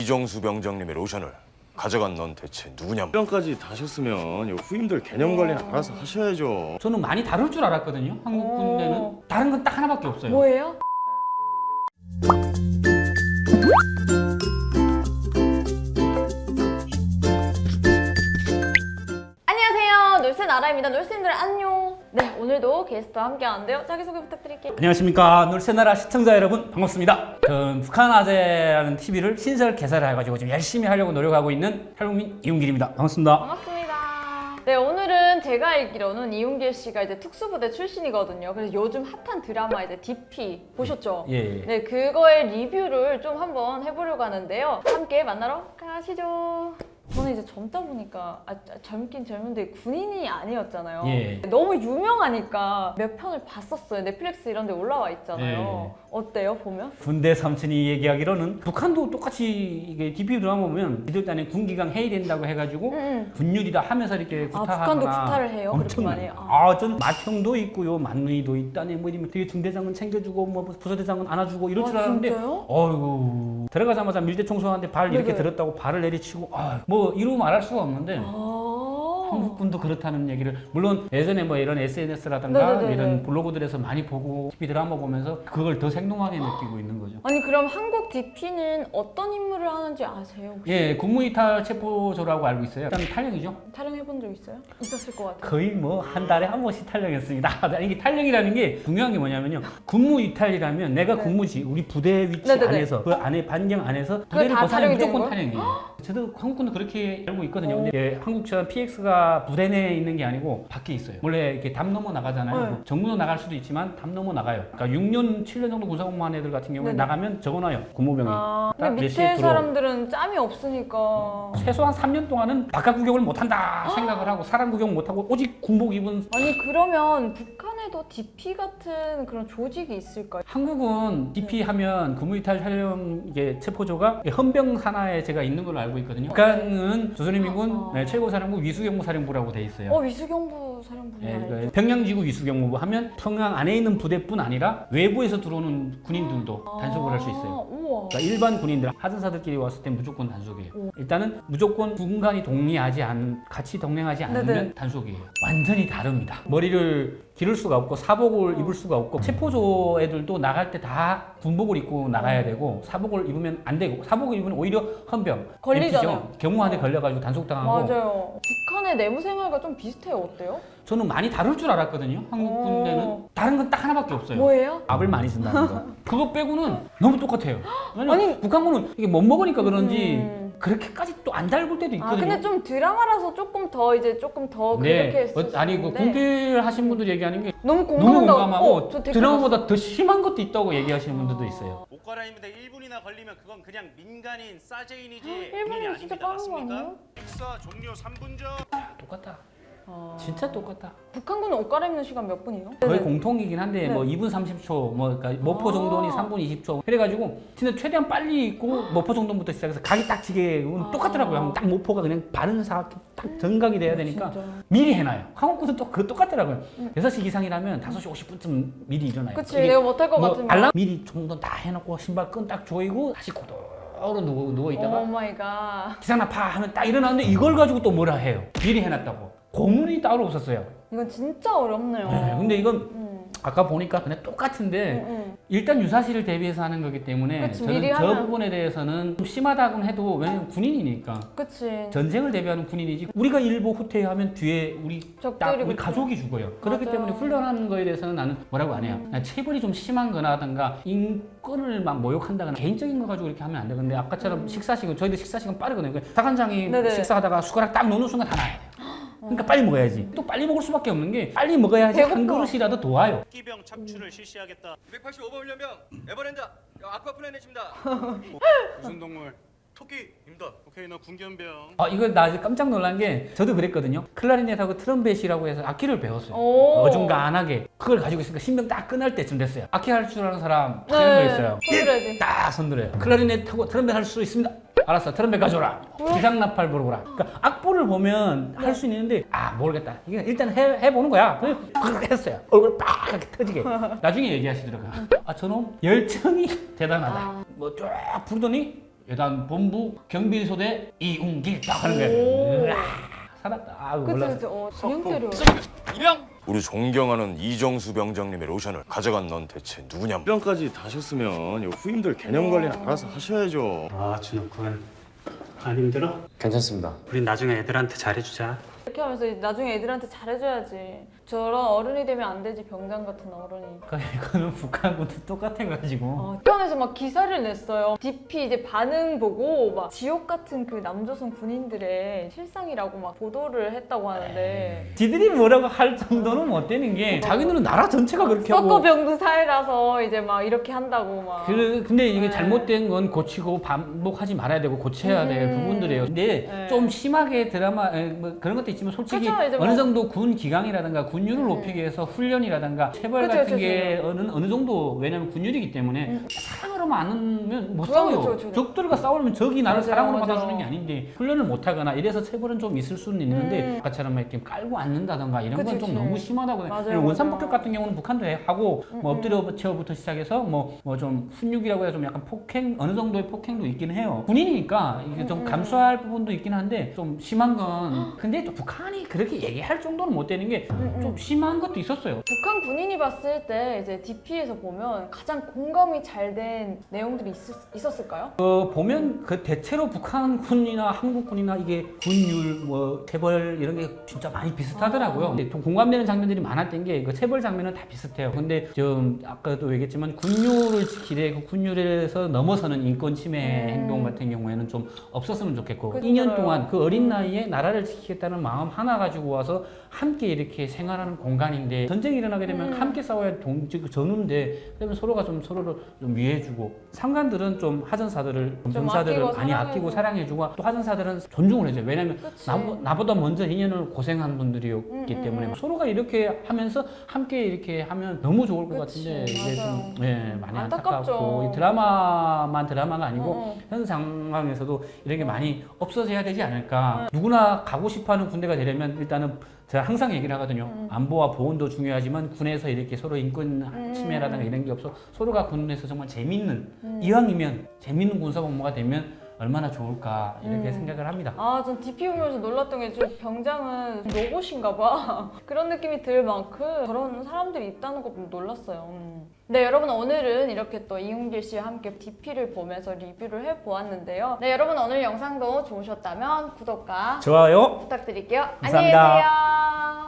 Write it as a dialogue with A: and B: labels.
A: 이정수 병장님의 로션을 가져간 넌 대체 누구냐?
B: 병까지 다셨으면 후임들 개념 관리는 알아서 하셔야죠.
C: 저는 많이 다룰 줄 알았거든요. 한국 군대는 다른 건 딱 하나밖에 없어요.
D: 뭐예요? 안녕하세요, 놀새나라입니다. 놀새님들 안녕. 네, 오늘도 게스트와 함께하는데요. 자기소개 부탁드릴게요.
C: 안녕하십니까. 놀새나라 시청자 여러분 반갑습니다. 북한아재라는 TV를 신설 개설해가지고 지금 열심히 하려고 노력하고 있는 탈북민 이웅길입니다. 반갑습니다.
D: 반갑습니다. 네, 오늘은 제가 알기로는 이웅길 씨가 이제 특수부대 출신이거든요. 그래서 요즘 핫한 드라마 이제 DP 보셨죠?
C: 예.
D: 네, 그거의 리뷰를 좀 한번 해보려고 하는데요. 함께 만나러 가시죠. 저는 이제 젊다 보니까 젊긴 젊은데 군인이 아니었잖아요.
C: 예.
D: 너무 유명하니까 몇 편을 봤었어요. 넷플릭스 이런 데 올라와 있잖아요. 어때요, 보면?
C: 군대 삼촌이 얘기하기로는 북한도 똑같이 이게 DP 드라마 보면 이들단에 군기강 해이된다고 해가지고 군율이다 하면서 이렇게 구타하거나
D: 북한도 구타를 해요? 그렇게 많이?
C: 전 마평도 있고요, 만누이도 있다네, 뭐 이러면 되게 중대장은 챙겨주고 뭐 부서대장은 안아주고 이럴 줄 알았는데,
D: 진짜요?
C: 어이구 들어가자마자 밀대 청소하는데 발 이렇게 들었다고 발을 내리치고, 뭐 이루 말할 수가 없는데. 한국군도 그렇다는 얘기를, 물론 예전에 뭐 이런 SNS라든가
D: 네네네네.
C: 이런 블로그들에서 많이 보고 TV 드라마 보면서 그걸 더 생동하게 느끼고 있는 거죠.
D: 아니, 그럼 한국 DP는 어떤 임무를 하는지 아세요? 혹시?
C: 예, 국무이탈 체포조라고 알고 있어요. 일단 탈영이죠.
D: 촬영해본 적 있어요? 있었을 것 같아요.
C: 거의 뭐 한 달에 한 번씩 탈영했습니다. 이게 탈영이라는 게 중요한 게 뭐냐면요. 국무이탈이라면 내가
D: 네.
C: 국무지, 우리 부대 위치
D: 네네네.
C: 안에서 그 안에 반경 안에서 부대를
D: 다
C: 벗어나면
D: 탈영이 되는
C: 무조건
D: 거예요?
C: 탈영이에요. 저도 한국군도 그렇게 알고 있거든요. 근데 예, 한국처럼 PX가 부대 내에 있는 게 아니고 밖에 있어요. 원래 이렇게 담 넘어 나가잖아요.
D: 네.
C: 정문으로 나갈 수도 있지만 담 넘어 나가요. 그러니까 6년, 7년 정도 군사복무한 애들 같은 경우에
D: 네네.
C: 나가면 적어놔요. 군무병이.
D: 근데
C: 몇 시에
D: 밑에
C: 들어오고.
D: 사람들은 짬이 없으니까.
C: 최소한 3년 동안은 바깥 구경을 못한다 생각을 하고 사람 구경 못하고 오직 군복 입은.
D: 아니, 그러면 북한에도 DP 같은 그런 조직이 있을까요?
C: 한국은 DP 하면 국무이탈 촬영 이게 체포조가 헌병 산하에 제가 있는 걸로 알고 있거든요. 북한은 조선인민군 최고사령부 위수경무 사령부라고 돼 있어요.
D: 위수경부 사령부는
C: 예,
D: 알죠?
C: 그 평양지구 위수경무부 하면 평양 안에 있는 부대뿐 아니라 외부에서 들어오는 군인들도 단속을 할 수 있어요.
D: 우와.
C: 그러니까 일반 군인들 하전사들끼리 왔을 때 무조건 단속이에요. 일단은 무조건 군간이 동의하지 않은, 같이 동행하지 않으면
D: 네네.
C: 단속이에요. 완전히 다릅니다. 머리를 기를 수가 없고 사복을 입을 수가 없고, 체포조 애들도 나갈 때 다 군복을 입고 나가야 되고 사복을 입으면 안 되고, 사복을 입으면 오히려 헌병
D: 걸리잖아요.
C: MP죠. 경무한테 걸려가지고 단속당하고.
D: 맞아요. 북한의 내무 생활과 좀 비슷해요. 어때요?
C: 저는 많이 다룰 줄 알았거든요. 한국 군대는 다른 건 딱 하나밖에 없어요.
D: 뭐예요?
C: 밥을 많이 준다는 거. 그거 빼고는 너무 똑같아요.
D: 아니,
C: 북한군은 이게 못 먹으니까 그런지 그렇게까지 또 안 달굴 때도 있거든요.
D: 근데 좀 드라마라서 조금 더 그렇게 했을 수
C: 아니 그
D: 있는데.
C: 군필 하신 분들 얘기하는 게
D: 너무
C: 너무
D: 공감한다고.
C: 공감하고
D: 저 댓글
C: 드라마보다 더 심한 것도 있다고 얘기하시는 분들도 있어요.
E: 옷 갈아입는데 1분이나 걸리면 그건 그냥 민간인 싸제인이지 군인이
D: 일본은 진짜
E: 아닙니다.
D: 빠른 거
E: 맞습니까?
D: 아니에요?
E: 식사 종료 3분 전.
C: 똑같다. 진짜 똑같다.
D: 북한군은 옷 갈아입는 시간 몇 분이에요?
C: 거의 공통이긴 한데
D: 네.
C: 뭐 2분 30초, 뭐 그러니까 모포 정도니 3분 20초. 그래가지고 진짜 최대한 빨리 입고 모포 정도부터 시작해서 각이 딱 지게 똑같더라고요. 딱 모포가 그냥 바른 딱 정각이 돼야 되니까
D: 진짜.
C: 미리 해놔요. 한국군은 또 그거 똑같더라고요. 6시 이상이라면 5시 50분쯤 미리 일어나요.
D: 그치,
C: 이게
D: 내가 못할 것
C: 뭐
D: 같으면.
C: 알람 미리 정도 다 해놓고 신발 끈 딱 조이고 다시 고도로 누워 있다가
D: 오 마이 갓.
C: 기상나파 하면 딱 일어나는데 이걸 가지고 또 뭐라 해요. 미리 해놨다고. 고문이 따로 없었어요.
D: 이건 진짜 어렵네요.
C: 네, 근데 이건 아까 보니까 그냥 똑같은데 일단 유사시를 대비해서 하는 거기 때문에
D: 그치,
C: 저는
D: 미리
C: 저
D: 하면.
C: 부분에 대해서는 좀 심하다고는 해도, 왜냐면 군인이니까
D: 그치.
C: 전쟁을 대비하는 군인이지, 우리가 일보 후퇴하면 뒤에 우리
D: 적들이
C: 우리
D: 그치.
C: 가족이 죽어요. 그렇기
D: 맞아요.
C: 때문에 훈련하는 거에 대해서는 나는 뭐라고 안 해요. 그냥 체벌이 좀 심한 거라든가 인권을 막 모욕한다거나 개인적인 거 가지고 이렇게 하면 안 돼. 근데 아까처럼 식사시간, 저희들 식사시간 빠르거든요. 사관장이
D: 네네.
C: 식사하다가 숟가락 딱 놓는 순간 다 나야 돼요. 그러니까 빨리 먹어야지. 또 빨리 먹을 수밖에 없는 게 빨리 먹어야지 한
D: 배고파.
C: 그릇이라도 더 와요.
E: 기병 착출을 실시하겠다.
F: 285번 훈련병 에버랜드 아쿠아 플래닛입니다.
E: 무슨 동물? 토끼입니다. 오케이, 너 군견병.
C: 이거 나 아직 깜짝 놀란 게, 저도 그랬거든요. 클라리넷하고 트럼펫이라고 해서 악기를 배웠어요.
D: 오.
C: 어중간하게 그걸 가지고 있으니까 신병 딱 끝날 때쯤 됐어요. 악기 할 줄 아는 사람 딱
D: 네.
C: 거 있어요.
D: 손들어야지.
C: 딱 손들어요. 클라리넷하고 트럼펫 할 수 있습니다. 알았어, 트럼펫 가져라. 기상나팔 부르라. 그러니까 악보를 보면 할 수 있는데 모르겠다. 이게 일단 해보는 거야. 그래서 했어요. 얼굴 빡 이렇게 터지게. 나중에 얘기하시더라고요. 저놈 열정이 대단하다. 뭐 쫙 부르더니 여단 본부 경비소대 이웅길 딱 하는 거예요. 으아, 살았다. 아우
D: 그치
C: 몰랐어.
D: 그치. 그냥 때려.
A: 우리 존경하는 이정수 병장님의 로션을 가져간 넌 대체 누구냐?
B: 병까지 다셨으면 요 후임들 개념 관리는 알아서 하셔야죠.
G: 아 준호 그건 안 힘들어?
H: 괜찮습니다.
G: 우린 나중에 애들한테 잘해주자.
D: 이렇게 하면서 나중에 애들한테 잘해줘야지. 저런 어른이 되면 안 되지, 병장 같은 어른이.
C: 그러니까 이거는 북한하고도 똑같아가지고.
D: 편에서 막 기사를 냈어요. DP 이제 반응 보고 막 지옥 같은 그 남조선 군인들의 실상이라고 막 보도를 했다고 하는데.
C: 지들이 뭐라고 할 정도는 못 되는 게 자기들은 나라 전체가 그렇게 하고.
D: 썩어병도 사회라서 이제 막 이렇게 한다고 막.
C: 근데 이게
D: 네.
C: 잘못된 건 고치고 반복하지 말아야 되고 고쳐야 될 부분들이에요. 근데
D: 네.
C: 좀 심하게 드라마 뭐 그런 것도 있지만 솔직히
D: 그쵸, 이제 뭐-
C: 어느 정도 군 기강이라든가 군율을 높이기 위해서 훈련이라든가 체벌
D: 그쵸,
C: 같은
D: 그쵸,
C: 게 어느 정도 왜냐면 군율이기 때문에 사랑으로 않으면 못
D: 그쵸,
C: 싸워요.
D: 그쵸, 그쵸.
C: 적들과 싸우려면 적이 나를
D: 맞아요,
C: 사랑으로
D: 맞아요.
C: 받아주는 게 아닌데 훈련을 못 하거나 이래서 체벌은 좀 있을 수는 있는데 아까처럼 이렇게 깔고 앉는다든가 이런 건
D: 그치,
C: 좀
D: 그치.
C: 너무 심하다고
D: 맞아요,
C: 해요. 원산
D: 맞아요.
C: 폭격 같은 경우는 북한도 하고 뭐 엎드려 채워부터 시작해서 뭐 좀 훈육이라고 해서 좀 약간 폭행 어느 정도의 폭행도 있긴 해요. 군인이니까 이게 좀 감수할 부분도 있긴 한데 좀 심한 건 근데 또 북한이 그렇게 얘기할 정도는 못 되는 게 좀 심한 것도 있었어요.
D: 북한 군인이 봤을 때 이제 DP에서 보면 가장 공감이 잘 된 내용들이 있었을까요?
C: 보면 그 대체로 북한군이나 한국군이나 이게 군율 뭐 체벌 이런 게 진짜 많이 비슷하더라고요. 근데 좀 공감되는 장면들이 많았던 게 그 체벌 장면은 다 비슷해요. 근데 좀 아까도 얘기했지만 군율을 지키되 그 군율에서 넘어서는 인권 침해 행동 같은 경우에는 좀 없었으면 좋겠고
D: 그쵸.
C: 2년 동안 그 어린 나이에 나라를 지키겠다는 마음 하나 가지고 와서 함께 이렇게 생활하는 공간인데 전쟁이 일어나게 되면 함께 싸워야 전우인데 그러면 서로가 좀 서로를 좀 위해주고 상관들은 좀 하전사들을
D: 좀
C: 병사들을
D: 아끼고
C: 많이 아끼고 사랑해주고 또 하전사들은 존중을 해줘요. 왜냐면
D: 그치.
C: 나보다 먼저 2년을 고생한 분들이었기 때문에 서로가 이렇게 하면서 함께 이렇게 하면 너무 좋을 것
D: 그치,
C: 같은데 이게
D: 맞아요.
C: 좀 많이
D: 안타깝죠.
C: 안타깝고 이 드라마가 아니고
D: 어.
C: 현 상황에서도 이런 게 많이 없어져야 되지 않을까. 누구나 가고 싶어하는 군대가 되려면 일단은 제가 항상 얘기를 하거든요. 안보와 보훈도 중요하지만 군에서 이렇게 서로 인권 침해라든가 이런 게 없어 서로가 군에서 정말 재밌는 이왕이면 재밌는 군사복무가 되면 얼마나 좋을까 이렇게 생각을 합니다.
D: 아, 전 DP 보면서 놀랐던 게 저 병장은 로봇인가 봐. 그런 느낌이 들 만큼 저런 사람들이 있다는 거 보고 놀랐어요. 네, 여러분 오늘은 이렇게 또 이웅길 씨와 함께 DP를 보면서 리뷰를 해보았는데요. 네, 여러분 오늘 영상도 좋으셨다면 구독과
C: 좋아요.
D: 부탁드릴게요.
C: 감사합니다.
D: 안녕히 계세요.